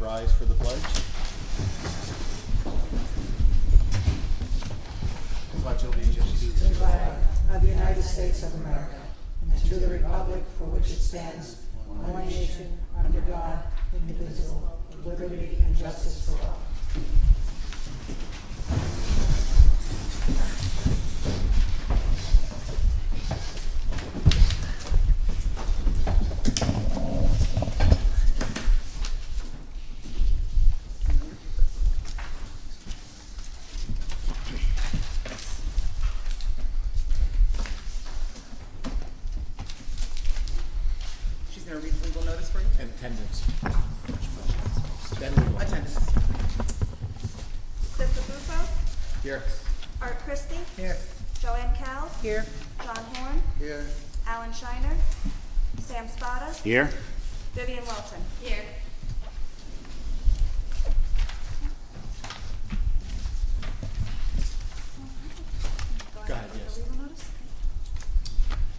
rise for the pledge. Pledge allegiance To the flag of the United States of America and to the republic for which it stands, one nation, under God, indivisible, with liberty and justice for all. She's going to read the legal notice for you. and attendance. Then we will. Attendance. Clifford Bufo, Here. Art Christie, Here. Joanne Cal, Here. John Horn, Here. Alan Shiner, Sam Spada, Here. Vivian Welton. Here. Go ahead, yes.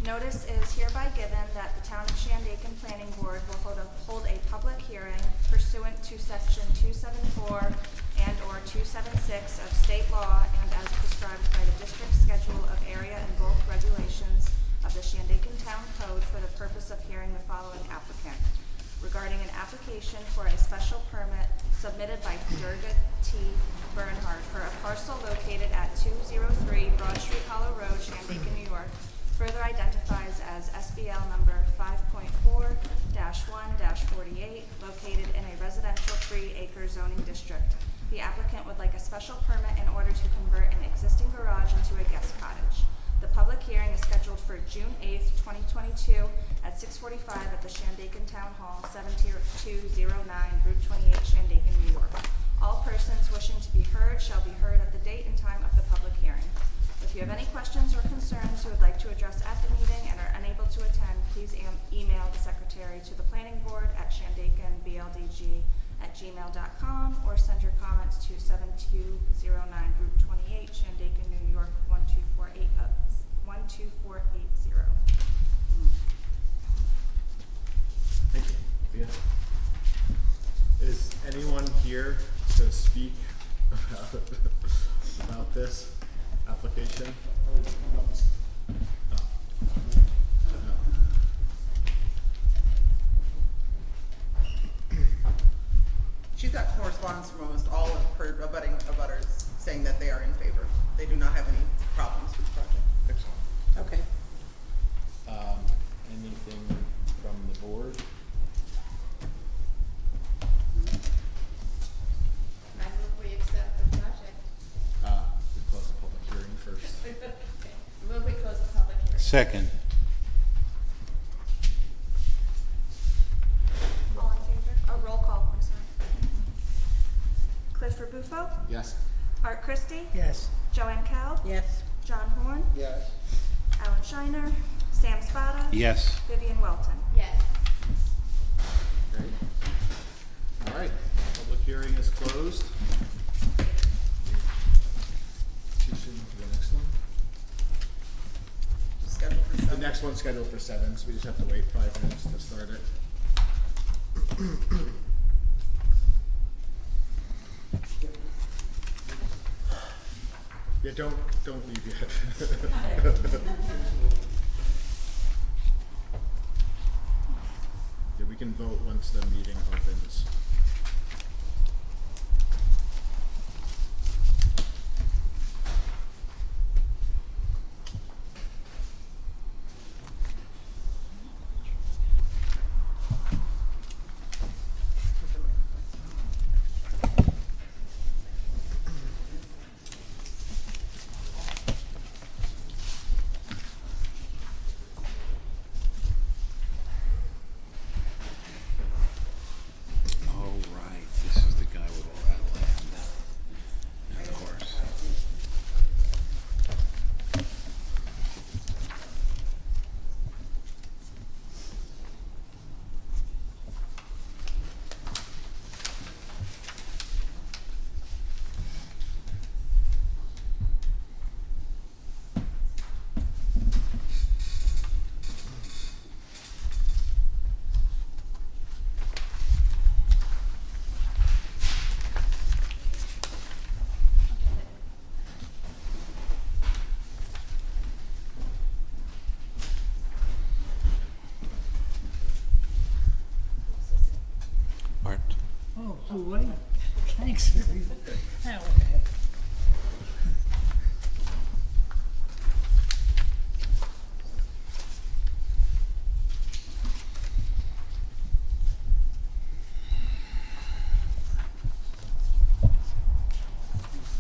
Notice is hereby given that the Town of Shandaken Planning Board will hold a public hearing pursuant to section 274 and/or 276 of state law and as prescribed by the district schedule of area and bulk regulations of the Shandaken Town Code for the purpose of hearing the following applicant regarding an application for a special permit submitted by Durga T. Bernhardt for a parcel located at 203 Broad Street Hollow Road, Shandaken, New York, further identifies as SBL number 5.4-1-48, located in a residential 3-acre zoning district. The applicant would like a special permit in order to convert an existing garage into a guest cottage. The public hearing is scheduled for June 8th, 2022 at 6:45 at the Shandaken Town Hall, 7209 Route 28, Shandaken, New York. All persons wishing to be heard shall be heard at the date and time of the public hearing. If you have any questions or concerns you would like to address at the meeting and are unable to attend, please email the secretary to the planning board at shandakenbldg@gmail.com or send your comments to 7209 Route 28, Shandaken, New York, 12480. Thank you. Yeah. Is anyone here to speak about this application? No. She's got correspondence from almost all of her abutters saying that they are in favor. They do not have any problems with the project. Excellent. Okay. Anything from the board? I move we accept the project. We close the public hearing first. Okay. Move we close the public hearing. Second. All in favor? Oh, roll call, I'm sorry. Clifford Bufo, Yes. Art Christie, Yes. Joanne Cal, Yes. John Horn, Yes. Alan Shiner, Sam Spada, Yes. Vivian Welton. Yes. Great. All right, public hearing is closed. Too soon for the next one? Scheduled for The 7. next one's scheduled for 7, so we just have to wait 5 minutes to start it. Yeah, don't leave yet. Yeah, we can vote once the meeting opens. Oh, wait. Thanks. Oh, okay.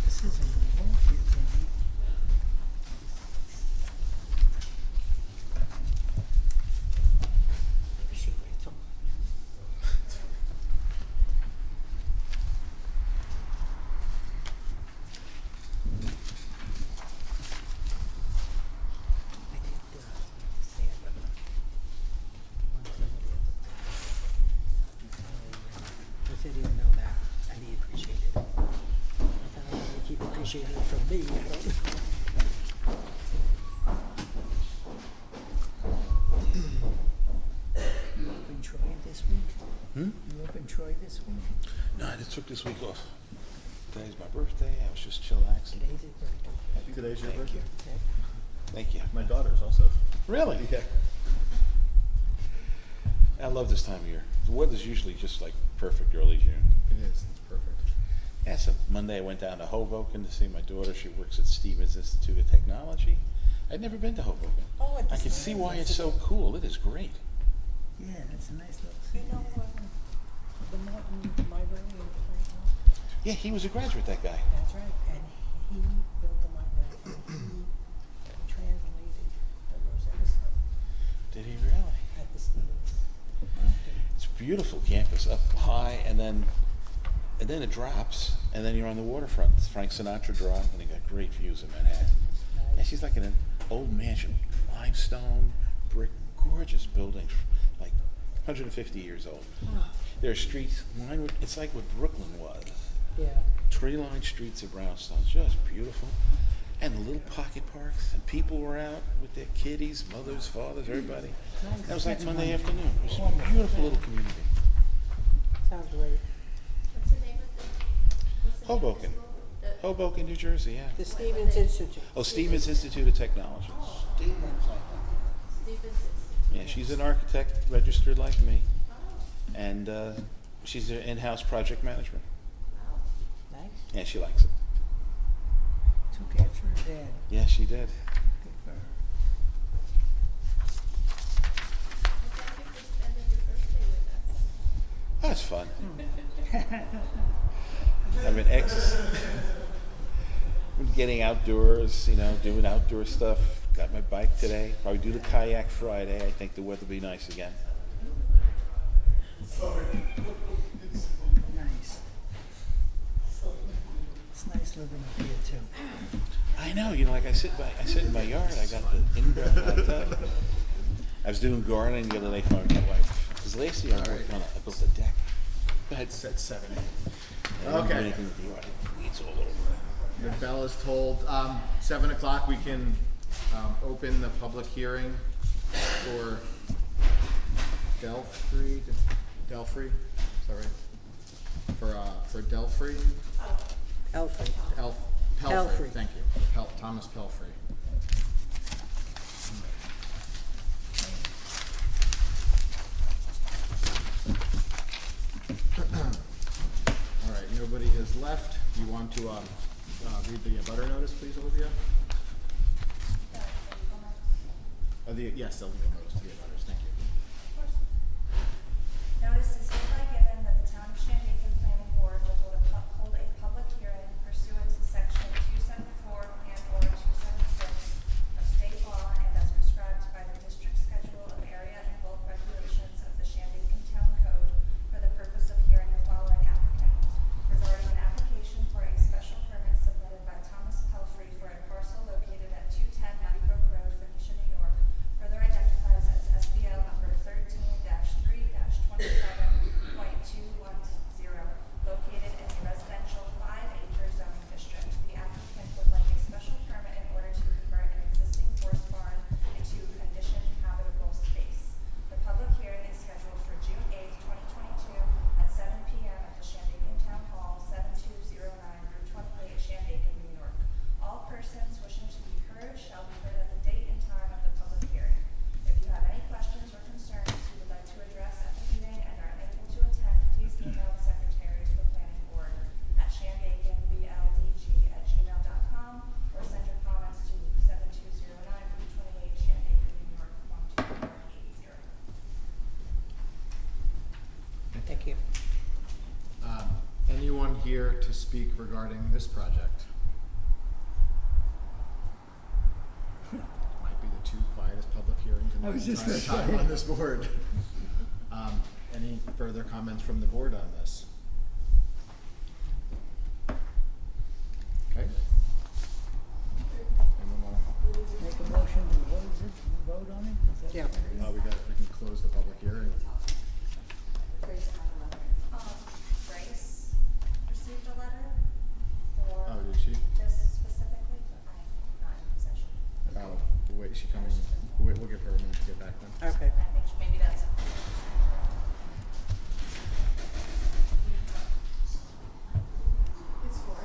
This isn't gonna work here, baby. She waits on. I did say it, but want somebody else. If they didn't know that, I'd be appreciated. I thought I would keep appreciating it from me. I don't. You open Troy this week? You open Troy this week? No, I just took this week off. Today's my birthday. I was just chillaxing. Today's his birthday. Today's your Thank birthday? you. Okay. Thank you. My daughter's also. Really? Yeah. I love this time of year. The weather's usually just like perfect early June. It is. It's perfect. Yeah, so Monday I went down to Hoboken to see my daughter. She works at Stevens Institute of Technology. I'd never been to Hoboken. Oh, I can see why it's so cool. It is great. Yeah, that's a nice little You thing. know, the Morton Library in Franklin? Yeah, he was a graduate, that guy. That's right, and he built the library, and he translated the Rosetta Stone Did he really? at the Stevens. It's a beautiful campus, up high, and then it drops, and then you're on the waterfront. It's Frank Sinatra Drive, and they got great views of Manhattan. And she's like in an old mansion, limestone, brick, gorgeous buildings, like 150 years old. There are streets lined with, it's like what Brooklyn was. Yeah. Tree-lined streets of brownstone, just beautiful. And the little pocket parks, and people were out with their kiddies, mothers, fathers, everybody. That was like That's Monday wonderful. afternoon. It was a beautiful little community. Sounds great. What's the name of the? What's the name of the Hoboken. school? The- Hoboken, New Jersey, yeah. The Stevens Institute. Oh, Stevens Institute of Technology. Stevens Institute. Yeah, she's an architect, registered like me, Oh, and she's in in-house project management. wow. Nice. Yeah, she likes it. Took after her dad. Yeah, she did. Good for her. Well, thank you for spending your birthday with us. That's fun. I've been getting outdoors, doing outdoor stuff. Got my bike today. Probably do the kayak Friday. I think the weather will be nice again. Nice. It's nice living up here too. I know, like I sit in my yard. I got the in-ground hot tub. I was doing gardening the other day for my wife. Because last year I built a deck. Go ahead. It's at 7. I didn't do Okay. anything with the yard. Weeds all over. Your bell is tolled. 7 o'clock, we can open the public hearing for Delphi, is that right? For Delphi? Alfred. Pelfrey, Pelfrey. thank you. Thomas Pelfrey. All right, nobody has left. You want to read the abutter notice, please, Olivia? Yes, the legal notice to the abutters, thank you. Notice is hereby given that the Town of Shandaken Planning Board will hold a public hearing pursuant to section 274 and/or 276 of state law and as prescribed by the district schedule of area and bulk regulations of the Shandaken Town Code for the purpose of hearing the following applicant regarding an application for a special permit submitted by Thomas Pelfrey for a parcel located at 210 Nutty Brook Road, Phoenicia, New York, further identifies as here to speak regarding this project? Might be the two quietest public hearings in I was the just entire gonna time say. on this board. Any further comments from the board on this? Okay. Anyone wanna? Make a motion to close it, and vote on it? Is that Yeah. what it is? We can close the public hearing. Grace received a letter for Oh, did she? this specifically, but I'm not in possession. Oh, wait, is she coming? Wait, we'll give her a minute to get back then. Okay. I think maybe that's. It's for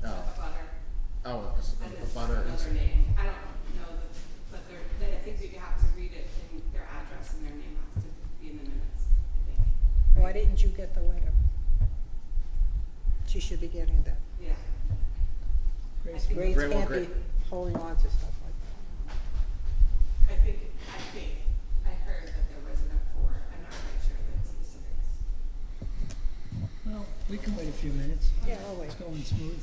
Oh. butter. Oh, it's And a it's butter. another name. I don't know, but I think you have to read it in their address and their name has to be in the minutes, I think. Why didn't you get the letter? She should be getting that. Yeah. Grace, Grace Great, well, can't be great. holding on to stuff like that. I think I heard that there wasn't a four. I'm not quite sure the specifics. well, we can wait a few minutes. Yeah, I'll wait. It's going smooth.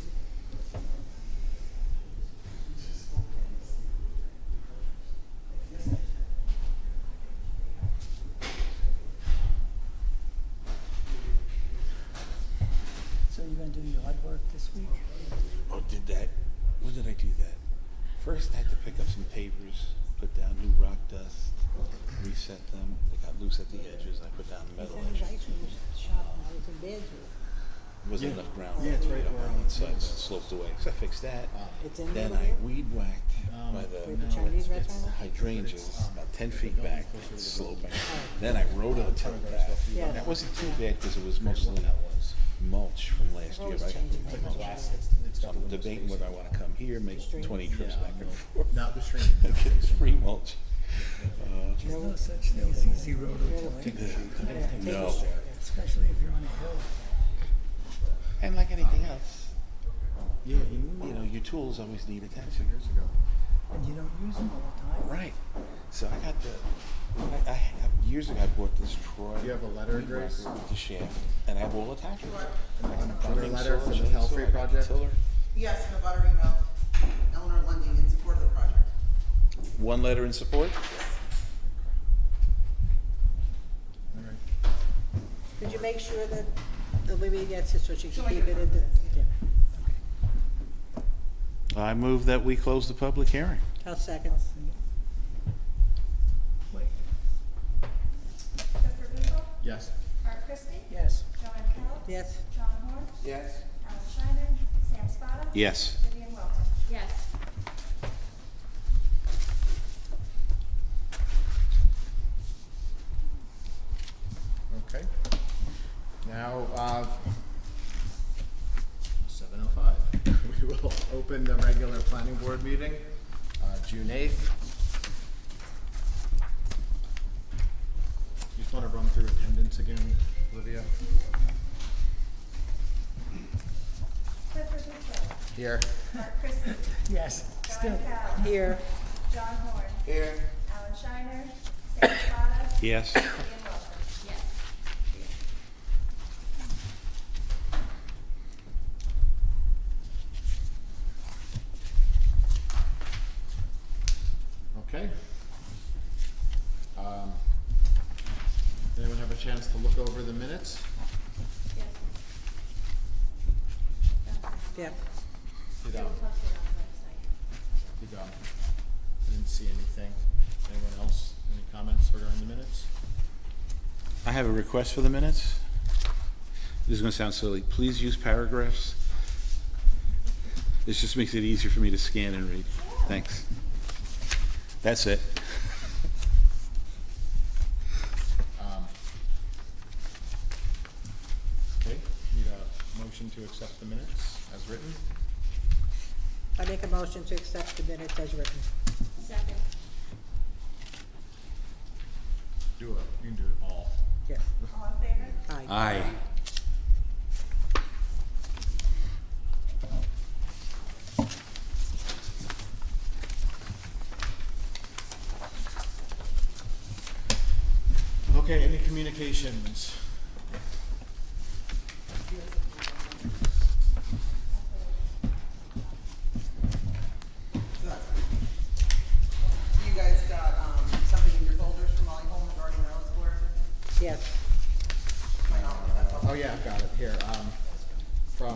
So you're gonna do yard work this week? Oh, did that? When did I do that? First, I had to pick up some pavers, put down new rock dust, reset them. They got loose at the edges. I put down the metal His edges. ice cream was shop and I was in Bearsville. Wasn't Yeah. enough ground. Yeah, it's right You know, where on I'm- one side, so it sloped away. So I fixed that. It's in Then there I here? weed whacked by Where the the Chinese it's- restaurant? hydrangeas about 10 feet back, and sloping. Oh. Then I rototilled that. Yeah. That wasn't too bad because it was mostly mulch from last year. Always But I changing got my the mulch. mind. So I'm debating whether I want to come here, make 20 trips back and forth. Not the stream. and get the free mulch. There's no such thing as easy road tilling, No. especially if you're on a hill. And like anything else, Yeah, you know, your tools always need attention. years ago. And you don't use them all the time. Right. So I got years ago I bought this Troy. Do you have a letter, weed Grace? whacker with the shaft, and I have all attachments. Another letter for the Chainsaw, Pelfrey I got the project? tiller. Yes, and a butter email, Eleanor Lunding in support of the project. One letter in support. All right. Did you make sure that Olivia gets it so she can She'll make keep it it in the? perfect, Yeah. I move that we close the public hearing. I'll second. Wait, Christopher Beagle, Yes. Art Christie, yes. Joanne Kell, Yes. John Horn, Yes. Alan Shiner, Sam Spada. Yes. Vivian Welton. Yes. Okay. Now, 7:05. We will open the regular planning board meeting, June 8th. You just want to run through attendance again, Olivia? Clifford Beagle, Here. Art Christie, Yes, still. Joanne Kell, Here. John Horn, Here. Alan Shiner, Sam Spada. Yes. Vivian Welton. Yes. Okay. Anyone have a chance to look over the minutes? Yes. Yeah. You They don't. will post it on the website. You don't. I didn't see anything. Anyone else? Any comments regarding the minutes? I have a request for the minutes. This is going to sound silly. Please use paragraphs. This just makes it easier for me to scan and read. Thanks. That's it. Okay, need a motion to accept the minutes as written? I make a motion to accept the minutes as written. Second. Do it, you can do it all. Yeah. All in favor? Aye. Aye. Okay, any communications? yeah, I've got it here, from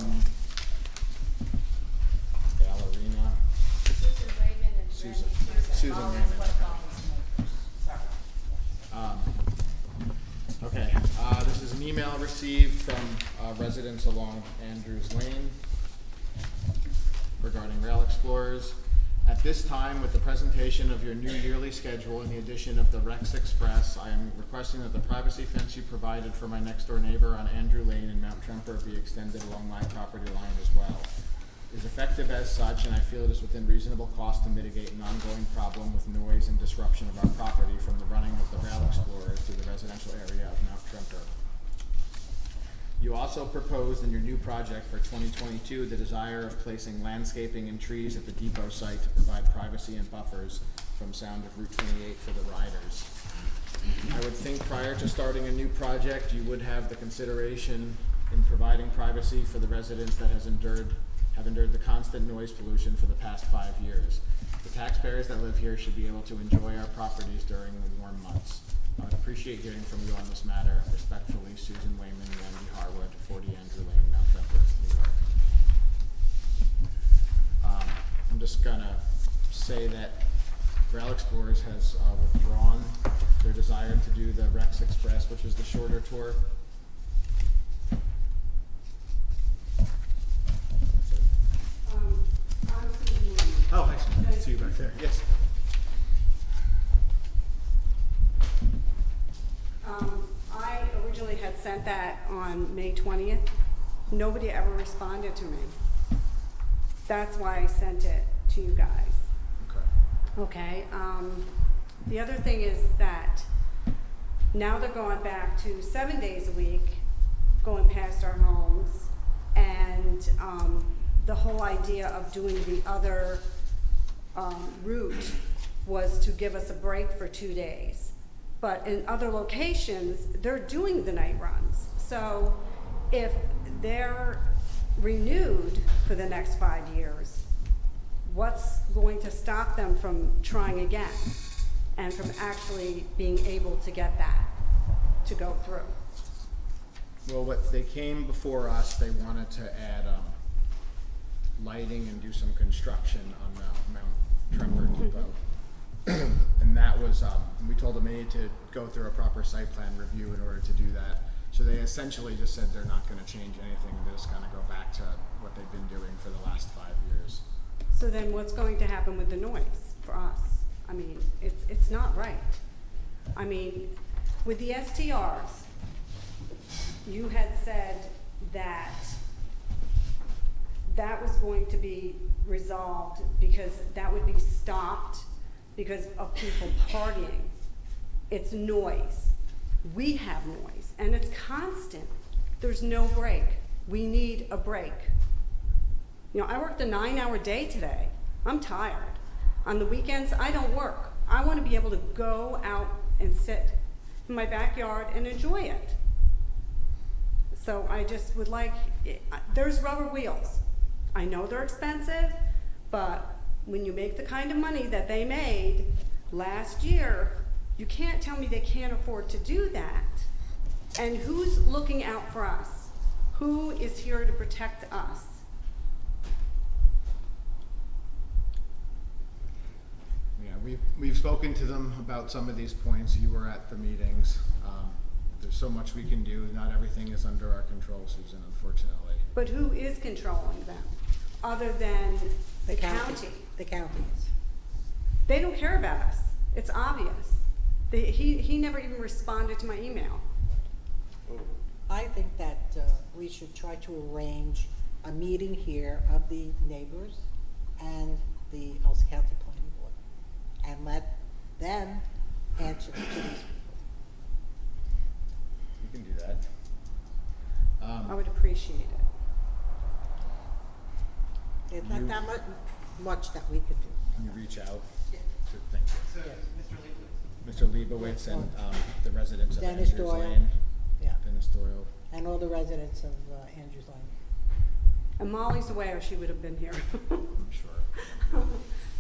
Ballerina, Susan Raymond and Susan, Randy Susan Raymond. Okay, this is an email received from residents along Andrews Lane regarding Rail Explorers. At this time, with the presentation of your new yearly schedule and the addition of the Rex Express, I am requesting that the privacy fence you provided for my next door neighbor on Andrew Lane in Mount Tremper be extended along my property line as well. It is effective as such, and I feel it is within reasonable cost to mitigate an ongoing problem with noise and disruption of our property from the running of the Rail Explorer through the residential area of Mount Tremper. You also proposed in your new project for 2022 the desire of placing landscaping and trees at the depot site to provide privacy and buffers from sound of Route 28 for the riders. I would think prior to starting a new project, you would have the consideration in providing privacy for the residents that have endured the constant noise pollution for the past 5 years. The taxpayers that live here should be able to enjoy our properties during the warm months. I would appreciate hearing from you on this matter. Respectfully, Susan Wayman, Randy Harwood, 40 Andrew Lane, Mount Tremper, New York. I'm just gonna say that Rail Explorers has withdrawn their desire to do the Rex Express, which is the shorter tour. I'm Susan Williams. Oh, I see you back there. Yes. I originally had sent that on May 20th. Nobody ever responded to me. That's why I sent it to you guys. Okay. Okay, the other thing is that now they're going back to 7 days a week, going past our homes, and the whole idea of doing the other route was to give us a break for 2 days. But in other locations, they're doing the night runs. So if they're renewed for the next 5 years, what's going to stop them from trying again and from actually being able to get that to go through? Well, what they came before us, they wanted to add lighting and do some construction on Mount Tremper Depot. And that was, we told them they need to go through a proper site plan review in order to do that. So they essentially just said they're not gonna change anything, they're just gonna go back to what they've been doing for the last 5 years. So then what's going to happen with the noise for us? I mean, it's not right. I mean, with the STRs, you had said that that was going to be resolved because that would be stopped because of people partying. It's noise. We have noise, and it's constant. There's no break. We need a break. You know, I worked a 9-hour day today. I'm tired. On the weekends, I don't work. I want to be able to go out and sit in my backyard and enjoy it. So I just would like, there's rubber wheels. I know they're expensive, but when you make the kind of money that they made last year, you can't tell me they can't afford to do that. And who's looking out for us? Who is here to protect us? Yeah, we've spoken to them about some of these points. You were at the meetings. There's so much we can do. Not everything is under our control, Susan, unfortunately. But who is controlling them, other than the county? The counties. They don't care about us. It's obvious. He never even responded to my email. I think that we should try to arrange a meeting here of the neighbors and the Ulster County Planning Board and let them answer to these people. You can do that. I would appreciate it. There's not that much that we could do. Can you reach out? Thank you. Yes. Mr. Leibowitz and the residents of Dennis Andrews Doyle. Lane. Yeah, Dennis Doyle. and all the residents of Andrews Lane. And Molly's away or she would have been here. I'm sure.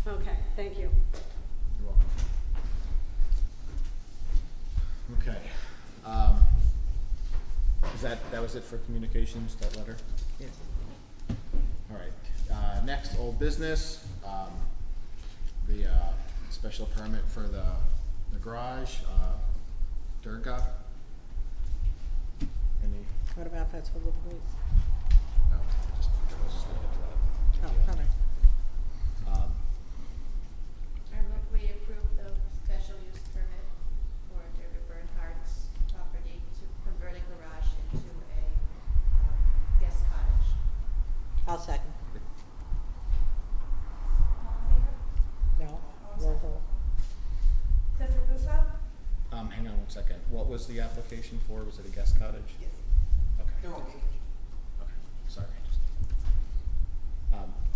Okay, thank you. You're welcome. Okay. Is that was it for communications, that letter? Yes. All right, next, old business, the, special permit for the garage, Durga. Any, What about Festival of the Boys? no, just, Oh, all right. I move we approve the special use permit for Durga Bernhardt's property to convert a garage into a guest cottage. I'll second. All in favor? No? Roll call. Clifford Bufo? hang on 1 second, what was the application for, was it a guest cottage? Yes. Okay. There won't be. Okay, sorry,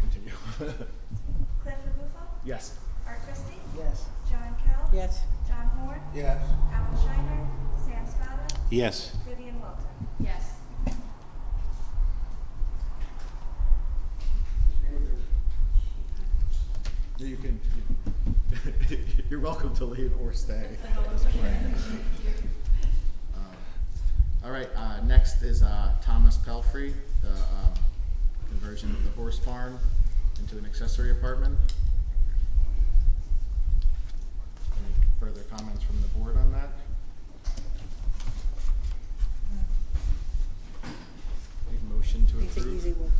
continue. Clifford Bufo? Yes. Art Christie? Yes. John Kell? Yes. John Horn? Yes. Alan Shiner? Sam Spada? Yes. Vivian Wilton? Yes. You can, you're welcome to leave or stay. All right, next is Thomas Pelfrey, the conversion of the horse barn into an accessory apartment. Any further comments from the board on that? Any motion to It's an approve? easy one.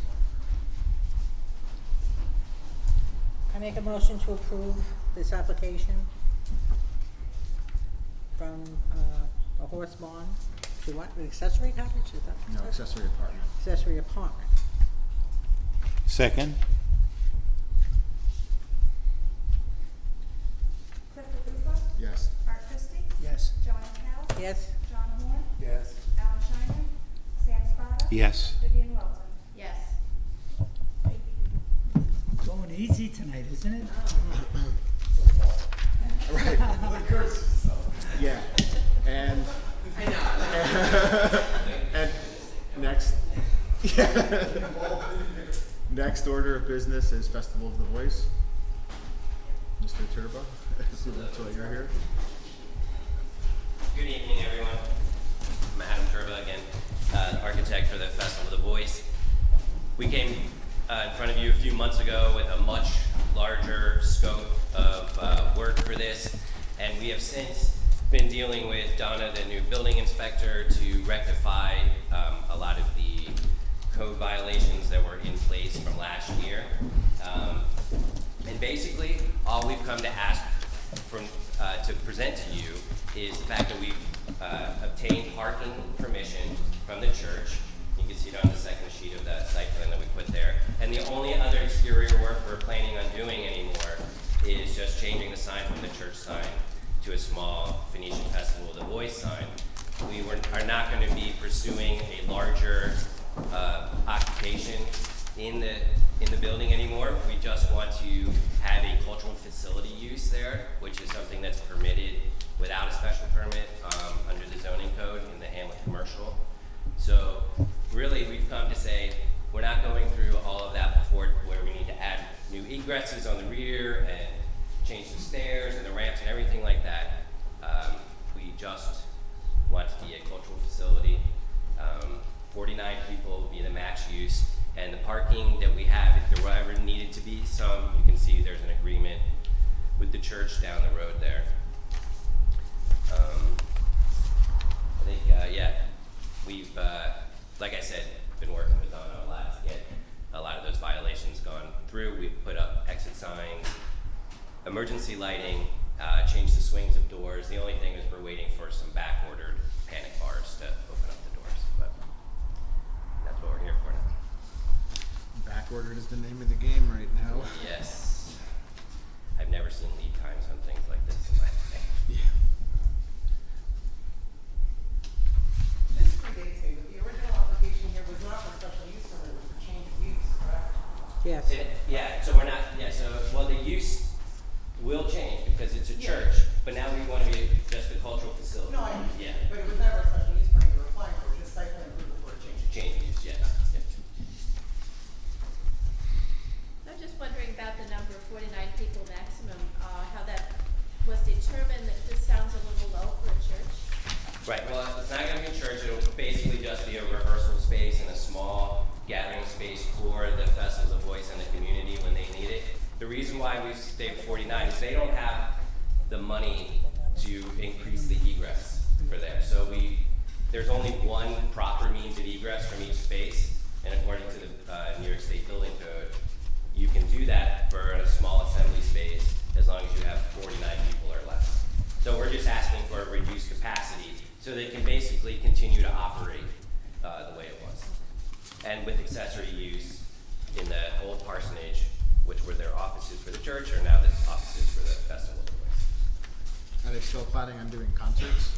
I make a motion to approve this application from a horse barn to what, an accessory cottage, is that? No, accessory apartment. Accessory apartment. Second? Clifford Bufo? Yes. Art Christie? Yes. John Kell? Yes? John Horn? Yes. Alan Shiner? Sam Spada? Yes. Vivian Wilton? Yes. Going easy tonight, isn't it? Right. Yeah, and. And next. Next order of business is Festival of the Voice. Mr. Turbo, that's why you're here. Good evening, everyone. I'm Adam Turba again, architect for the Festival of the Voice. We came in front of you a few months ago with a much larger scope of work for this, and we have since been dealing with Donna, the new building inspector, to rectify a lot of the code violations that were in place from last year. And basically, all we've come to ask to present to you is the fact that we've obtained parking permission from the church. You can see it on the second sheet of that site plan that we put there. And the only other exterior work we're planning on doing anymore is just changing the sign from the church sign to a small Phoenician Festival of the Voice sign. We are not going to be pursuing a larger occupation in the building anymore. We just want to have a cultural facility use there, which is something that's permitted without a special permit under the zoning code in the Hamlet Commercial. So really, we've come to say we're not going through all of that before, where we need to add new egresses on the rear and change the stairs and the ramps and everything like that. We just want to be a cultural facility. 49 people will be the max use, and the parking that we have, if there were ever needed to be some, you can see there's an agreement with the church down the road there. I think, yeah, we've, like I said, been working with Donna a lot to get a lot of those violations gone through. We've put up exit signs, emergency lighting, changed the swings of doors. The only thing is we're waiting for some back-ordered panic bars to open up the doors, but that's what we're here for now. Backordered is the name of the game right now. Yes. I've never seen lead times on things like this in my life. Yeah. This predates me, but the original application here was not for special use permit, it was for change of use, correct? Yes. Yeah, so we're not, well, the use will change because it's a church, but now we want to be just a cultural facility. No, I Yeah, but it was never a special use permit you were applying for, just site plan approval for a change. change of use, yes. I'm just wondering about the number of 49 people maximum, how that was determined. That this sounds a little low for a church. Right, well, it's not going to be a church, it'll basically just be reason why we stay at 49 is they don't have the money to increase the egress for there. So there's only one proper means of egress from each space, and according to the New York State Building Code, you can do that for a small assembly space as long as you have 49 people or less. So we're just asking for a reduced capacity so they can basically continue to operate the way it was. And with accessory use in the old parsonage, which were their offices for the church, are now the offices for the Festival of the Voice. Are they still planning on doing concerts?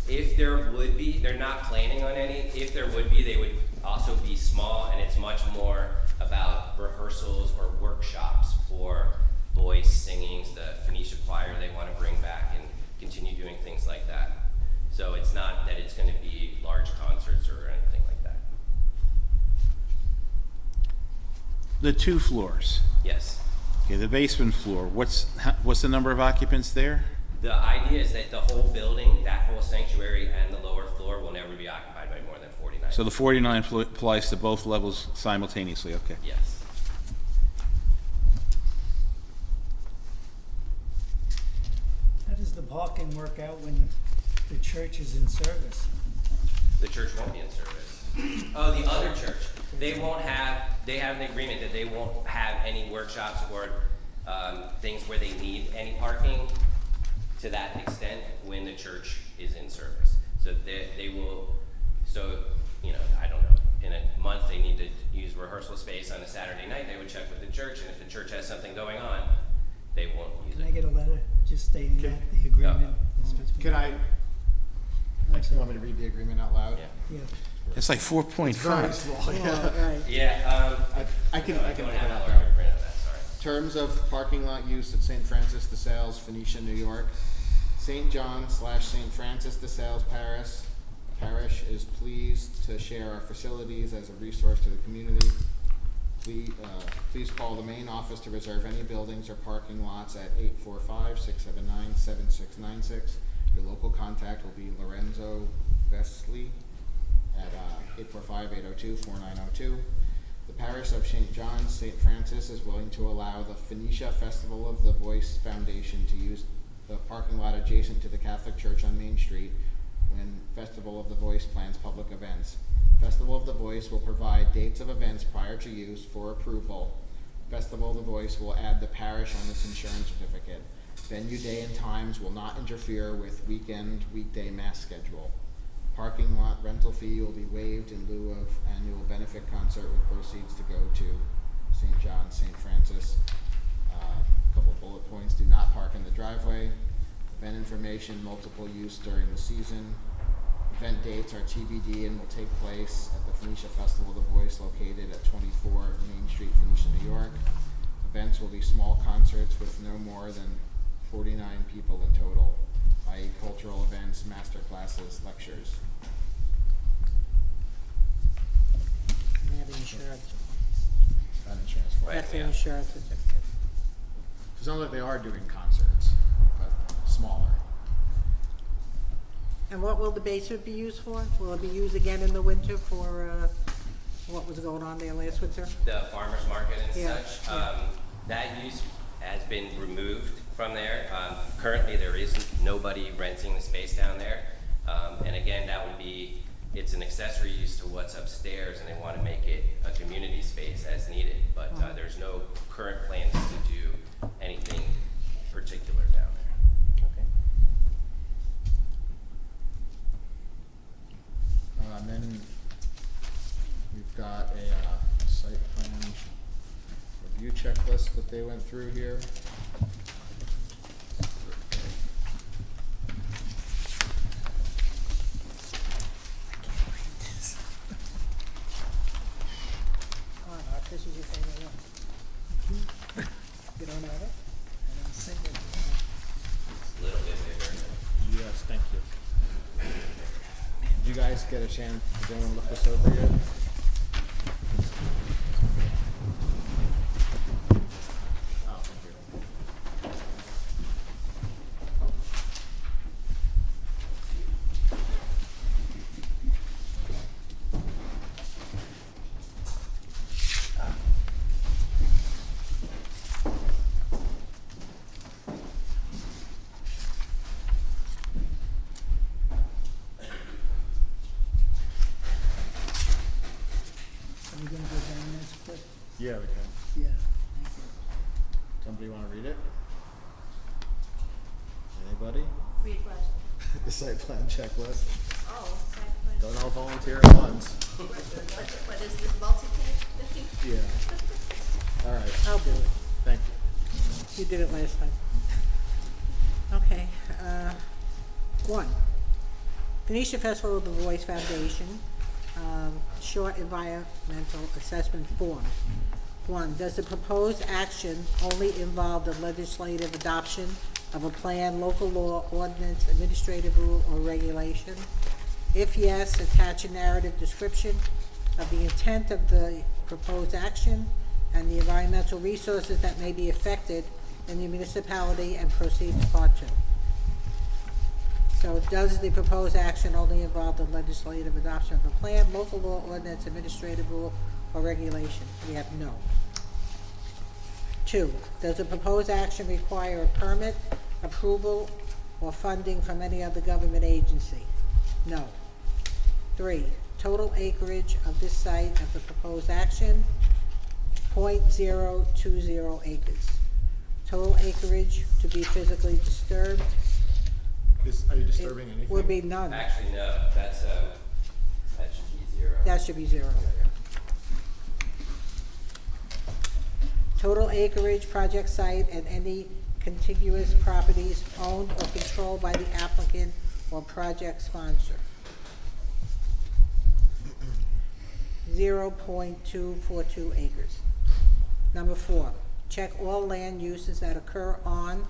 If there would be, they're not planning on any. If there would be, they would also be small, and it's much more about rehearsals or workshops for voice singings, the Phoenicia choir they want to bring back and continue doing things like that. So it's not that it's going to be large concerts or anything like that. The 2 floors. Yes. Okay, the basement floor. What's the number of occupants there? The idea is that the whole building, that whole sanctuary and the lower floor will never be occupied by more than 49. So the 49 applies to both levels simultaneously. Okay. Yes. How does the parking work out when the church is in service? The church won't be in service. Oh, the other church. They have an agreement that they won't have any workshops or things where they need any parking to that extent when the church is in service. So they will, I don't know, in a month they need to use rehearsal space on a Saturday night, they would check with the church, and if the church has something going on, they won't use Can I it. get a letter just stating that, the agreement? is between- Can I, I'm you want me sorry. to read the agreement out loud? Yeah. Yeah. It's like Very 4.5. small, yeah. Right. Yeah, I can don't read it have out a loud. larger print of that, sorry. Terms of parking lot use at St. Francis de Sales, Phoenicia, New York. St. John / St. Francis de Sales Parish is pleased to share our facilities as a resource to the community. Please call the main office to reserve any buildings or parking lots at 845-679-7696. Your local contact will be Lorenzo Vesley at 845-802-4902. The parish of St. John, St. Francis is willing to allow the Phoenicia Festival of the Voice Foundation to use the parking lot adjacent to the Catholic Church on Main Street when Festival of the Voice plans public events. Festival of the Voice will provide dates of events prior to use for approval. Festival of the Voice will add the parish on its insurance certificate. Venue day and times will not interfere with weekday mass schedule. Parking lot rental fee will be waived in lieu of annual benefit concert with proceeds to go to St. John, St. Francis. Couple bullet points: do not park in the driveway. Event information, multiple use during the season. Event dates are TBD and will take place at the Phoenicia Festival of the Voice located at 24 Main Street, Phoenicia, New York. Events will be small concerts with no more than 49 people in total, i.e. cultural events, master classes, lectures. And they have the insurance. That insurance for it. That's the yeah. insurance certificate. It sounds like they are doing concerts, but smaller. And what will the basement be used for? Will it be used again in the winter for, what was going on there last winter? The farmer's market and Yeah, such, yeah. that use has been removed from there. Currently, there is nobody renting the space down there. And again, it's an accessory use to what's upstairs, and they want to make it a community space as needed. But there's no current plans to do anything particular down there. Okay. And then we've got a site plan review checklist that they went through here. Come on, Art, this is your favorite one. You don't have it? It's a little bit bigger. Yes, thank you. Did you guys get a chance to go and look this over yet? Oh, thank you. Yeah, we can. Yeah, thank you. Somebody wanna read it? Anybody? Read what? The site plan checklist. Oh, site plan. Don't all volunteer at once. What is this multi-page thing? Yeah. All right, I'll do it. thank you. You did it last time. Okay, 1. Phoenicia Festival of the Voice Foundation, short environmental assessment form. 1, does the proposed action only involve the legislative adoption of a plan, local law, ordinance, administrative rule, or regulation? If yes, attach a narrative description of the intent of the proposed action and the environmental resources that may be affected in the municipality, and proceed to part 2. So does the proposed action only involve the legislative adoption of a plan, local law, ordinance, administrative rule, or regulation? We have no. 2, does the proposed action require a permit, approval, or funding from any other government agency? No. 3, total acreage of this site of the proposed action, 0.020 acres. Total acreage to be physically disturbed, Are you disturbing anything? would be none. Actually, no, that should be 0. That should be 0. Total acreage, project site, and any contiguous properties owned or controlled by the applicant or project sponsor. 0.242 acres. Number 4, check all land uses that occur on,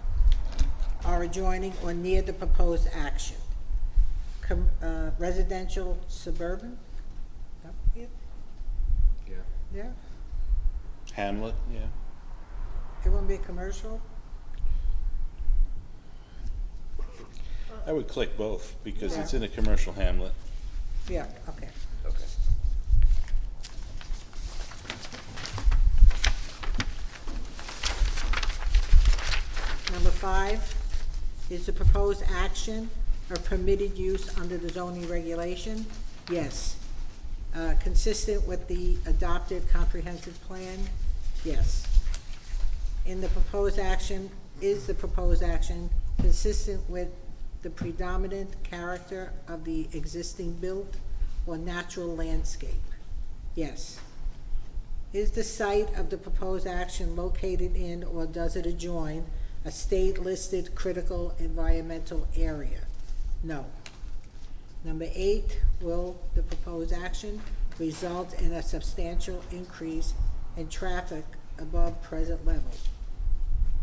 are adjoining, or near the proposed action. Residential, suburban? That would be it? Yeah. Yeah, Hamlet, yeah. it wouldn't be commercial? I would click both because Yeah. it's in a commercial hamlet. Yeah, okay. Okay. Number 5, is the proposed action or permitted use under the zoning regulation? Yes. Consistent with the adopted comprehensive plan? Yes. In the proposed action, is the proposed action consistent with the predominant character of the existing built or natural landscape? Yes. Is the site of the proposed action located in, or does it adjoin, a state-listed critical environmental area? No. Number 8, will the proposed action result in a substantial increase in traffic above present level?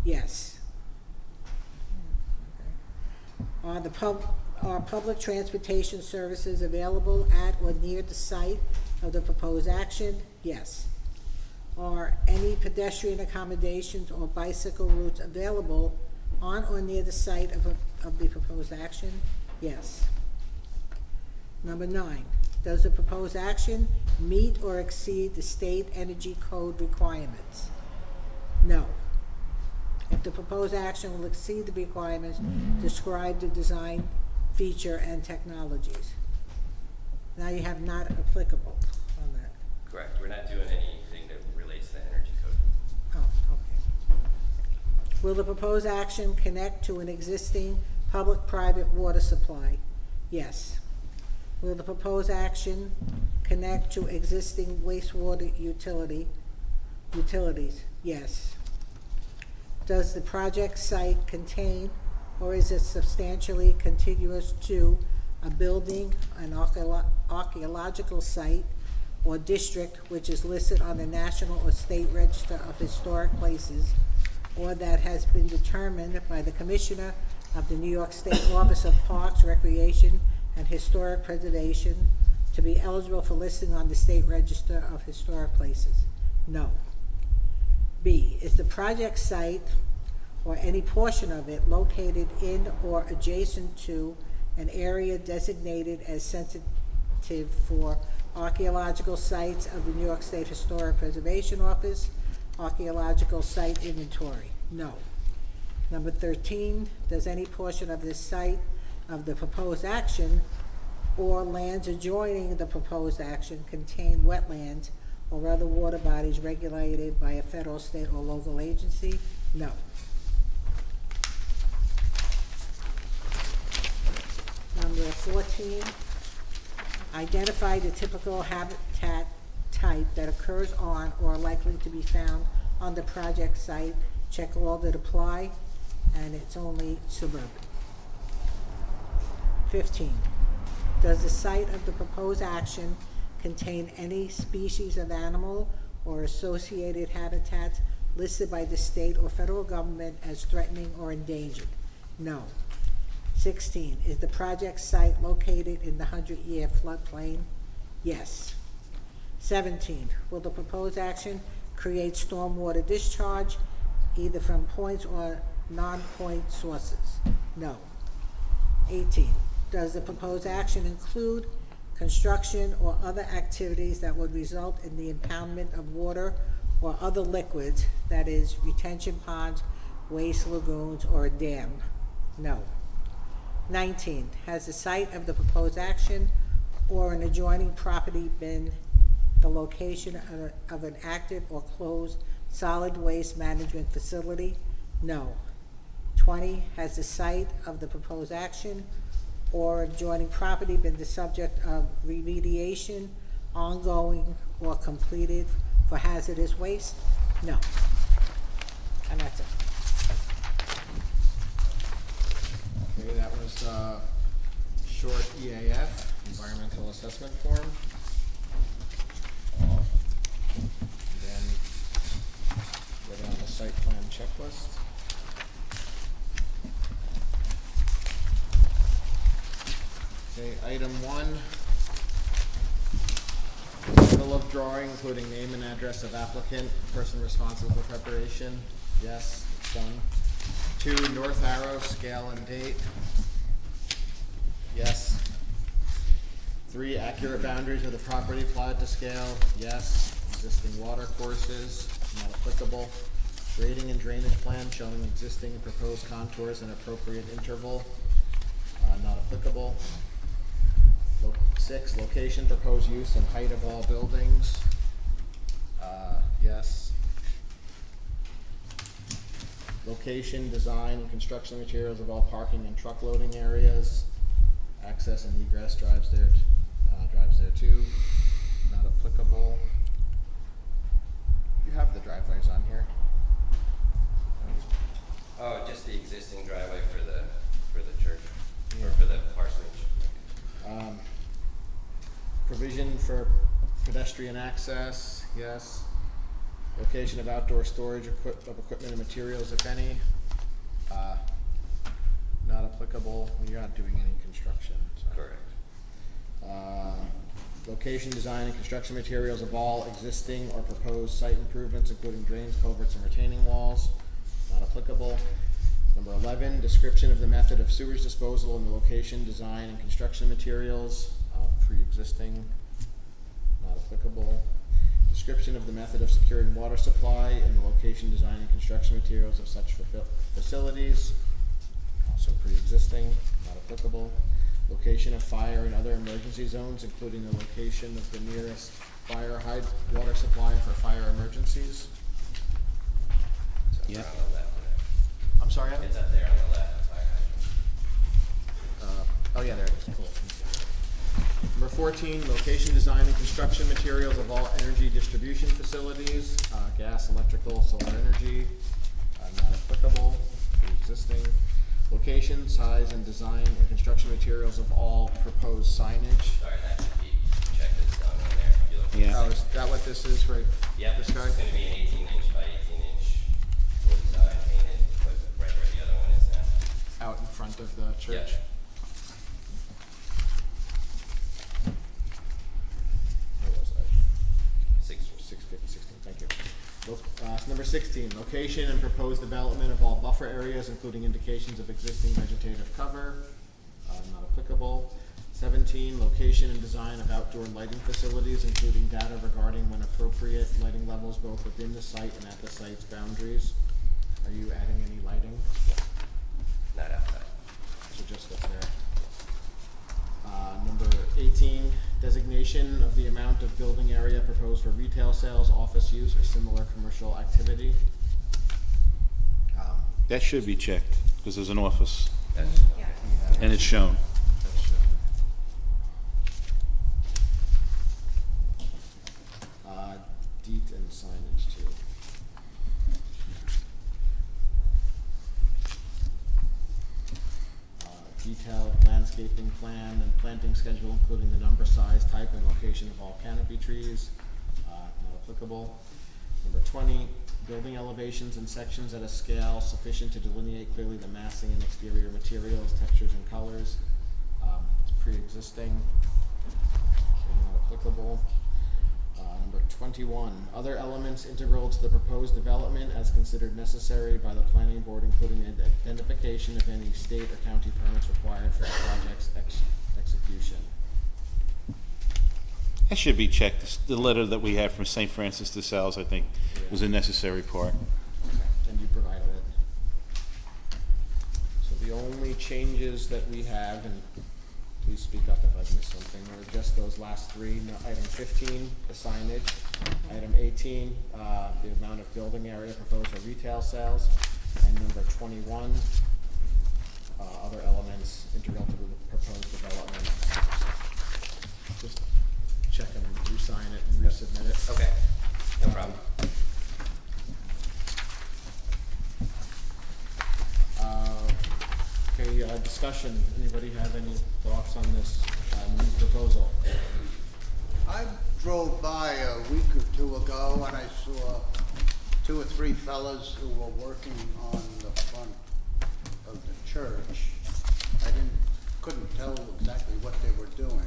Yes. Are public transportation services available at or near the site of the proposed action? Yes. Are any pedestrian accommodations or bicycle routes available on or near the site of the proposed action? Yes. Number 9, does the proposed action meet or exceed the state energy code requirements? No. If the proposed action will exceed the requirements, describe the design, feature, and technologies. Now you have not applicable on that. Correct. We're not doing anything that relates to the energy code. Oh, okay. Will the proposed action connect to an existing public-private water supply? Yes. Will the proposed action connect to existing wastewater utilities? Yes. Does the project site contain, or is it substantially contiguous to, a building, an archaeological site, or district which is listed on the National or State Register of Historic Places, or that has been determined by the Commissioner of the New York State Office of Parks, Recreation, and Historic Preservation to be eligible for listing on the State Register of Historic Places? No. B, is the project site or any portion of it located in or adjacent to an area designated as sensitive for archaeological sites of the New York State Historic Preservation Office, archaeological site inventory? No. Number 13, does any portion of this site of the proposed action or lands adjoining the proposed action contain wetlands or other water bodies regulated by a federal, state, or local agency? No. Number 14, identify the typical habitat type that occurs on or are likely to be found on the project site. Check all that apply, and it's only suburban. 15, does the site of the proposed action contain any species of animal or associated habitats listed by the state or federal government as threatening or endangered? No. 16, is the project site located in the 100-year floodplain? Yes. 17, will the proposed action create stormwater discharge either from points or non-point sources? No. 18, does the proposed action include construction or other activities that would result in the impoundment of water or other liquids, that is, retention ponds, waste lagoons, or a dam? No. 19, has the site of the proposed action or an adjoining property been the location of an active or closed solid waste management facility? No. 20, has the site of the proposed action or adjoining property been the subject of remediation, ongoing, or completed for hazardous waste? No. And that's it. Okay, that was the short EAF, environmental assessment form. And then go down the site plan checklist. Okay, item 1. Title of drawing, including name and address of applicant, person responsible for preparation. Yes, it's done. 2, north arrow, scale and date. Yes. 3, accurate boundaries of the property applied to scale. Yes. Existing water courses, not applicable. Grading and drainage plan showing existing and proposed contours and appropriate interval. Not applicable. 6, location, proposed use, and height of all buildings. Yes. Location, design, and construction materials of all parking and truck loading areas. Access and egress drives there too. Not applicable. You have the driveways on here. Oh, just the existing driveway for the church, or for the parsonage. Provision for pedestrian access, yes. Location of outdoor storage of equipment and materials, if any. Not applicable. You're not doing any construction. So. Correct. Location, design, and construction materials of all existing or proposed site improvements, including drains, culverts, and retaining walls. Not applicable. Number 11, description of the method of sewage disposal and the location, design, and construction materials. Pre-existing. Not applicable. Description of the method of securing water supply and the location, design, and construction materials of such facilities. Also pre-existing, not applicable. Location of fire and other emergency zones, including the location of the nearest fire water supply for fire emergencies. It's up Yep. there on the left. I'm sorry, Evan? It's up there on the left, fire hydrant. Oh yeah, there it is, cool. Number 14, location, design, and construction materials of all energy distribution facilities, gas, electrical, solar energy, not applicable, existing. Location, size, and design and construction materials of all proposed signage. Sorry, that should be checked as done on there. If you look at the Yeah. Oh, second- is that what this is, right? Yep, This it's guy? gonna be an 18-inch by 18-inch wood side painted, but right where the other one is now. Out in front of the church? Yep. Where was I? 16. Thank you. Number 16, location and proposed development of all buffer areas, including indications of existing vegetative cover, not applicable. 17, location and design of outdoor lighting facilities, including data regarding when appropriate lighting levels both within the site and at the site's boundaries. Are you adding any lighting? Not outside. So just up there. Number 18, designation of the amount of building area proposed proposed for retail sales, office use, or similar commercial activity. That should be checked, because there's an office, That's, Yeah. and it's shown. That's shown. Deed and signage too. Detailed landscaping plan and planting schedule, including the number, size, type, and location of all canopy trees, not applicable. Number 20, building elevations and sections at a scale sufficient to delineate clearly the massing and exterior materials, textures, and colors. It's pre-existing, so not applicable. Number 21, other elements integral to the proposed development as considered necessary by the planning board, including the identification of any state or county permits required for the project's execution. That should be checked. The letter that we have from St. Francis de Sales, I think, was a necessary part. And you provided it. So the only changes that we have, and please speak up if I've missed something, are just those last three. Item 15, the signage. Item 18, the amount of building area proposed for retail sales. And number 21, other elements integral to the proposed development. Just check and re-sign it and resubmit it. okay, no problem. Okay, discussion. Anybody have any thoughts on this new proposal? I drove by a week or two ago and I saw 2 or 3 fellas who were working on the front of the church. I couldn't tell exactly what they were doing.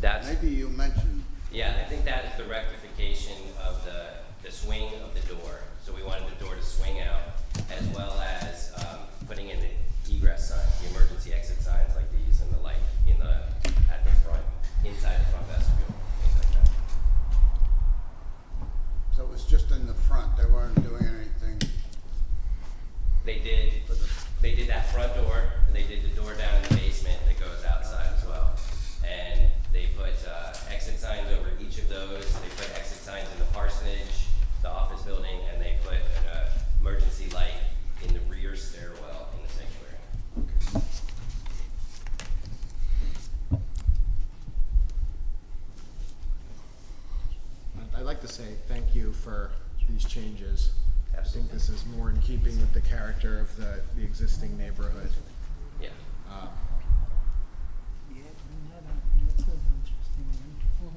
That's, Maybe you mentioned, yeah, I think that is the rectification of the swing of the door. So we wanted the door to swing out, as well as putting in the egress signs, the emergency exit signs like these, and the light at the front, inside the front vestibule, things like that. so it was just in the front, they weren't doing anything for the, They did that front door, and they did the door down in the basement that goes outside as well. And they put exit signs over each of those. They put exit signs in the parsonage, the office building, and they put an emergency light in the rear stairwell in the sanctuary. I'd like to say thank you for these changes. I think Absolutely. this is more in keeping with the character of the existing neighborhood. Yeah. Yeah, that's an interesting one.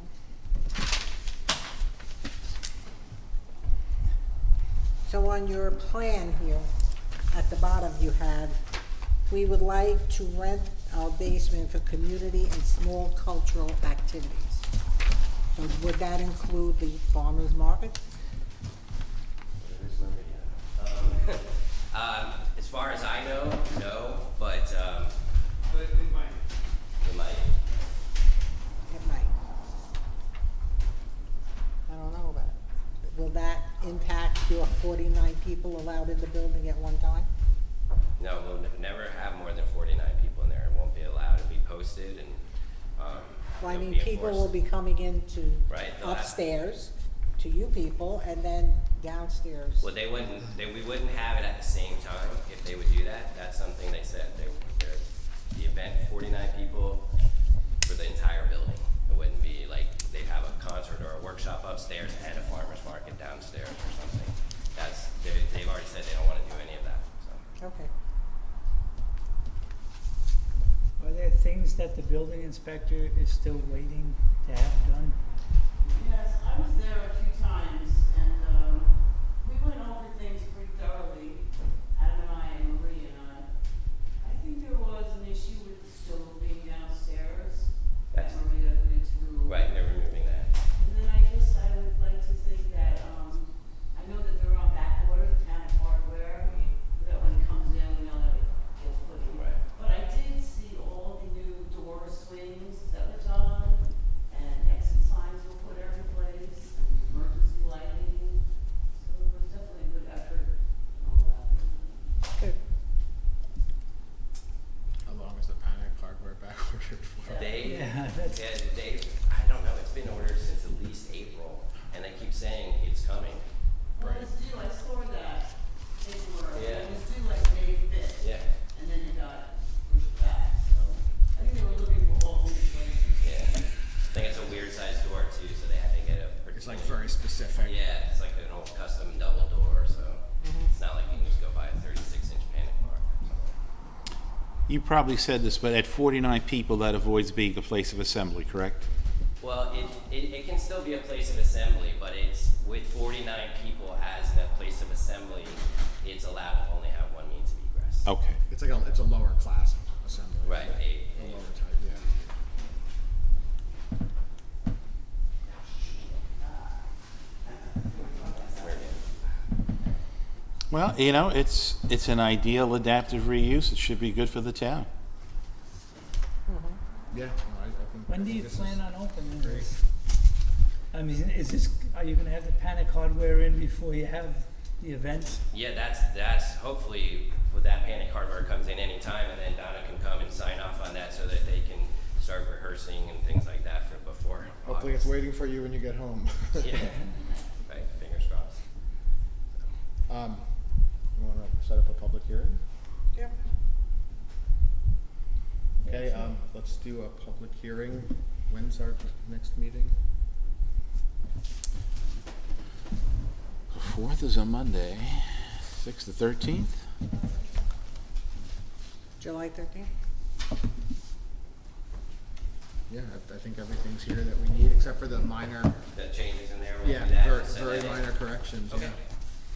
So on your plan here, at the bottom you had, we would like to rent our basement for community and small cultural activities. So would that include the farmer's market? As far as I know, no, but But it might. it might. It might. I don't know about it. Will that impact your 49 people allowed in the building at one time? No, we'll never have more than 49 people in there. It won't be allowed to be posted, and Well, I it'll mean, be people will enforced. be coming into Right, they'll have- upstairs to you people and then downstairs. Well, we wouldn't have it at the same time if they would do that. That's something they said. The event, 49 people for the entire building. It wouldn't be like they'd have a concert or a workshop upstairs and a farmer's market downstairs or something. They've already said they don't want to do any of that, so. Okay. Are there things that the building inspector is still waiting to have done? Yes, I was there a few times, and we went over things pretty thoroughly, Adam and I, and Marie and I. I think there was an issue with the stove being downstairs, that That's- Maria agreed to remove. Right, they're removing that. And then I guess I would like to think that, I know that they're on back order, the kind of hardware, that when it comes in, we know that it gets put in. Right. But I did see all the new door swings that were done, and exit signs specific. Yeah, it's like an old custom double door, so it's not like you can just go buy a 36-inch panic bar or something. You probably said this, but at 49 people, that avoids being a place of assembly, correct? Well, it can still be a place of assembly, but it's with 49 people as a place of assembly, it's allowed to only have one means of egress. Okay. It's like it's a lower class assembly. Right, A lower type, yeah. Well, it's an ideal adaptive reuse. It should be good for the town. Yeah, no, I think. When I do think you this plan is on opening great. this? I mean, are you gonna have the panic hardware in before you have the events? Yeah, that's hopefully with that panic hardware comes in any time, and then Donna can come and sign off on that so that they can start rehearsing and things like that for before. Hopefully it's August. waiting for you when you get home. Yeah, right. Fingers crossed. You wanna set up a public hearing? Yep. Okay, let's do a public hearing. When's our next meeting? The 4th is a Monday. 6th to 13th. July 13th? Yeah, I think everything's here that we need, except for the minor, The changes in there. We'll yeah, do that very, and send very that in. minor corrections, Okay. yeah.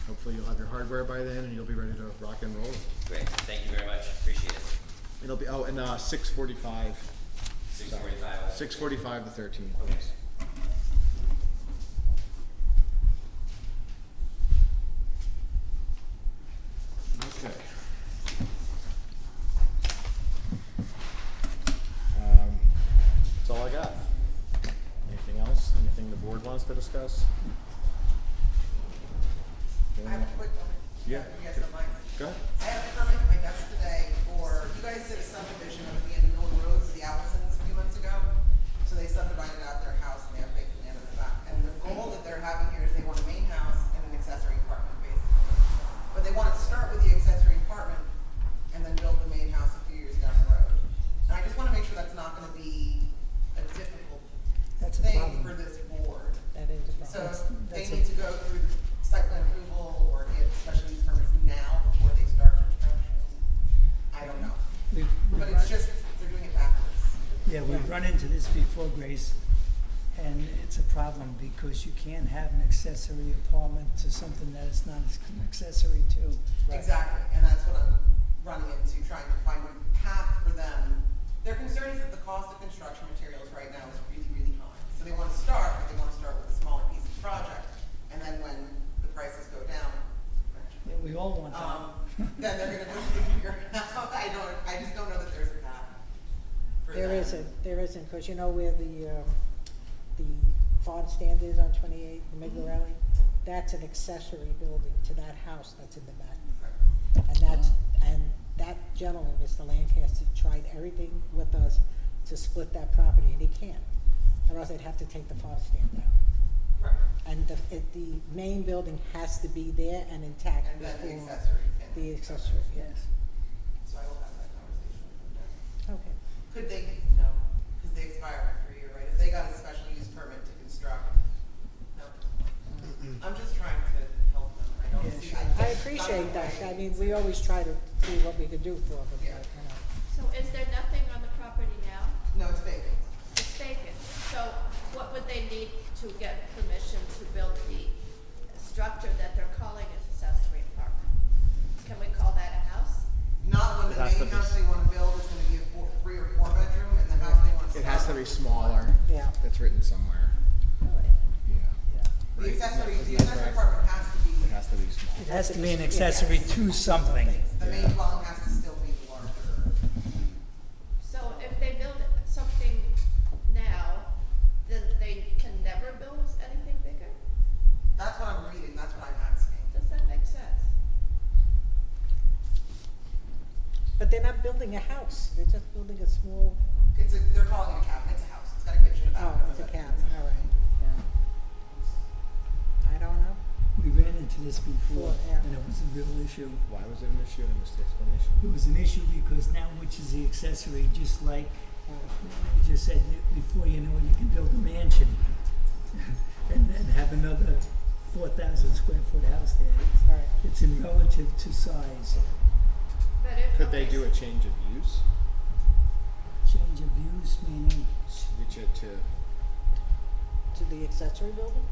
Hopefully you'll have your hardware by then and you'll be ready to rock and roll. Great. Thank you very much. Appreciate it. It'll be, 6:45. 6:45. 6:45 the 13th. Okay. yes. Okay. That's all I got. Anything else? Anything the board wants to discuss? I have a quick one. Yeah. If you guys don't mind. Go ahead. I have a permit at my desk today for, you guys did a subdivision of the end of Mill Roads, the Allisons, a few months ago. So they subdivided out their house and they have vacant land in the back. And the goal that they're having here is they want a main house and an accessory apartment, basically. But they want to start with the accessory apartment and then build the main house a few years down the road. And I just want to make sure that's not going to be a difficult That's a thing problem. for this board. That is a So problem. they that's need to go through site plan approval or get special use permits now before they start construction. I don't know, We've but run- it's just, they're doing it backwards. Yeah, we've run into this before, Grace, and it's a problem because you can't have an accessory apartment to something that it's not an accessory to. Exactly, and that's what I'm running into, trying to find a path for them. Their concern is that the cost of construction materials right now is really, really high. So they want to start, but they want to start with a smaller piece of the project, and then when the prices go down, Yeah, we all want that. then they're gonna build a bigger house. I just don't know that there's a path for There them. isn't, because you know where the farm stand is on 28, the Midway Rally? That's an accessory building to that house that's in the back. And that gentleman, Mr. Lancaster, tried everything with us to split that property, and he can't. Or else they'd have to take the farm stand down. Right. And the main building has to be there and intact And then the before accessory. the accessory, yes. So I will have that conversation with them. Okay. Could they, no, because they expire after a year, right? If they got a special use permit to construct, no. I'm just trying to help them. I don't Yeah, see. sure. I appreciate that. I mean, we always try to see what we can do for them, but, Yeah. you know. So is there nothing on the property now? No, it's vacant. It's vacant. So what would they need to get permission to build the structure that they're calling an accessory apartment? Can we call that a house? Not when the It has to main be- house they want to build is going to be a 3 or 4 bedroom, and the house they want to It has to be smaller. Yeah. That's written somewhere. Really? Yeah. Yeah. The accessory, Isn't the that accessory correct? apartment has to be, It has to be small. It has to be an accessory to something. the main dwelling has to still be larger. So if they build something now, then they can never build anything bigger? That's what I'm reading, that's what I'm asking. Does that make sense? But they're not building a house, they're just building a small, They're calling it a cabin, it's a house, it's got a kitchen, a oh, bathroom. it's a cabin, all right, yeah. I don't know. We ran into this before, Yeah. and it was a real issue. Why was it an issue? I missed the explanation. It was an issue because now which is the accessory, just like you just said, before you know it, you can build a mansion and have another 4,000 square foot house there. Right. It's in relative to size. But if. Could they do a change of use? Change of use, meaning, Switch it to To the accessory building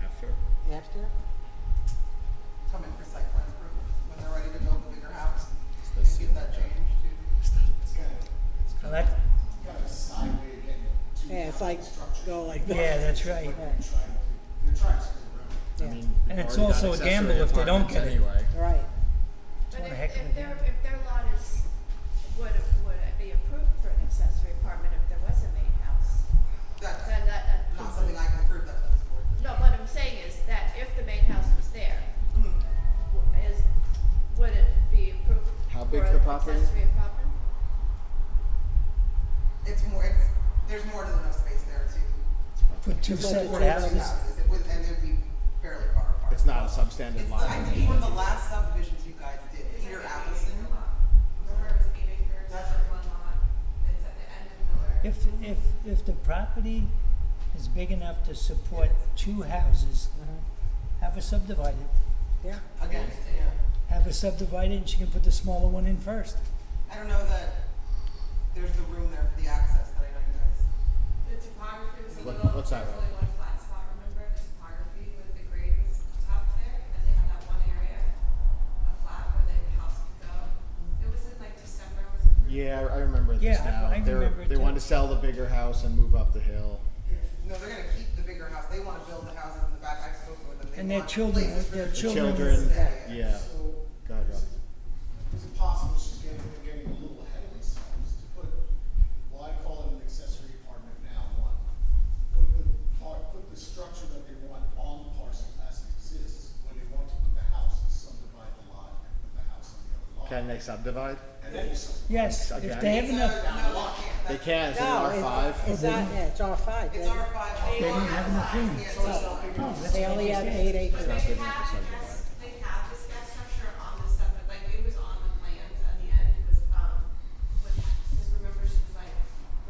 after? after? Come in for site plan approval when they're ready to build the bigger house. And Does give seem that like change to. well, that, Kind of a side way again to Yeah, it's like, go like that. yeah, that's right. Right. they're trying to screw around. I Yeah. mean, And we've it's already got also a gamble accessory if they don't apartments get it. Anyway. Right. But What a if, heck of a if their, deal. if their lot is, would it be approved for an accessory apartment if there was a main house? That's Then that. not something I can approve that to this board. No, what I'm saying is that if the main house was there, Mhm. would it be approved How for big's an the property? accessory apartment? There's more to enough space there to. Put two It's like separate two houses. And they'd be fairly far apart. It's not a substandard It's, lot. I think one of the last subdivisions you guys did, Peter Allison. Remember it was 8 acres, That's for one lot, it's at the end of Miller. If the property is big enough to support two houses, have her subdivided. Yeah. Again, yeah. Have her subdivided and she can put the smaller one in first. I don't know that there's the room there for the access that I know you guys. The topography was a What- little, what's that there's road? only one flat spot, remember, the topography with the grade was tough there, and they had that one area, a flat where the house could go. It was in like December, was it? Yeah, I remember this Yeah, now. I remember it They too. wanted to sell the bigger house and move up the hill. No, they're gonna keep the bigger house. They wanna build the houses in the back. I've spoken with them. They And their want children- places for their their children Children, will stay. yeah. So, Go ahead, Rob. is it possible she's getting a little ahead of themselves to put, well, I call it an accessory apartment now, one. Put the structure that they want on the parcel as it exists, when they want to put the house, subdivide the lot and put the house on the other lot. Can they subdivide? And then you subdivide. Yes, Okay. if they have enough, No, They can, is it No, R5? it's not, yeah, it's R5. It's R5. they don't have enough room. Oh, that's They what only I have understand. 8 acres. It's not big enough to They subdivide. have this gas structure on the separate, like it was on the plans, and the end was, because remember she was like,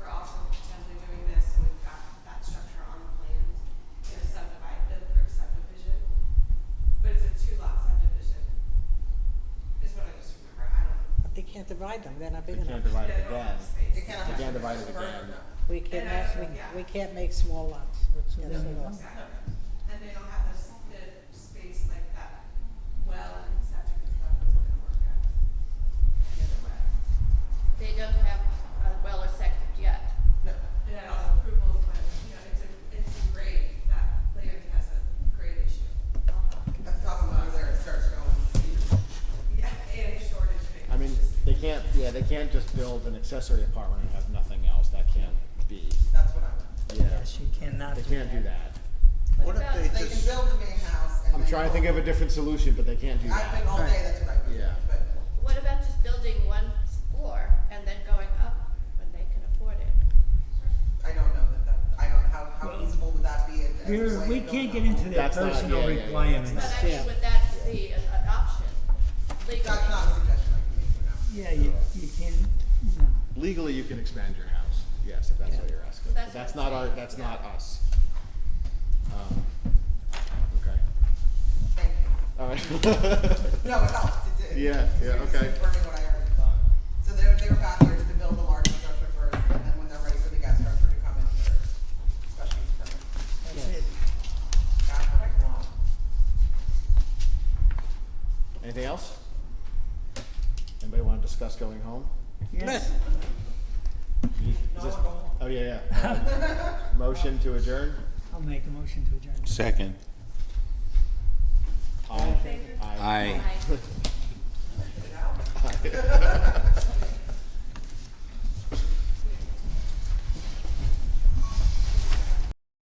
we're also potentially doing this, so we've got that structure on the plans in a the approved subdivision. But it's a 2-lot subdivision, is what I just remember, I don't know. But they can't divide them, they're not They big can't enough. divide it They don't again. have space. They can't They can't divide it again. We can't And have, actually, yeah. we can't make small lots. That's Yeah. the law. Exactly. And they don't have the space like that, well, and septic and stuff isn't gonna work out the other way. They don't have a well or septic yet. No. It had all approvals, but, it's a grade, that land has a grade issue. At the top of the there, it starts going. Yeah, and a shortage rate. I mean, they can't just build an accessory apartment and have nothing else. That can't be. That's what I meant. Yeah. Yes, you cannot They do can't do that. What if they They can just, build the main house and I'm then trying to think of a different solution, but they can't do I've been that. all day, that's what I've been, Yeah. but. What about just building one floor and then going up when they can afford it? I don't know I don't, how feasible would that be? as a way of We building can't a get home? into their That's not- personal yeah, yeah, yeah. requirements. But I mean, Yeah. would that be an option legally? That's not a suggestion I can make for now. Yeah, you can't, no. Legally, you can expand your house. Yes, if that's what you're asking. That's But that's what I'm not our. saying. That's not us. Okay. Thank you. All right. No, it helps. Yeah, yeah, It's okay. confirming what I already thought. So their path here is to build the larger structure first, and then when they're ready for the gas structure to come in for special use permit. That's it. That's what I thought. Anything else? Anybody want to discuss going home? Yes. Is this- oh yeah, yeah. Motion to adjourn. I'll make a motion to adjourn. Second. Aye. Aye. Aye.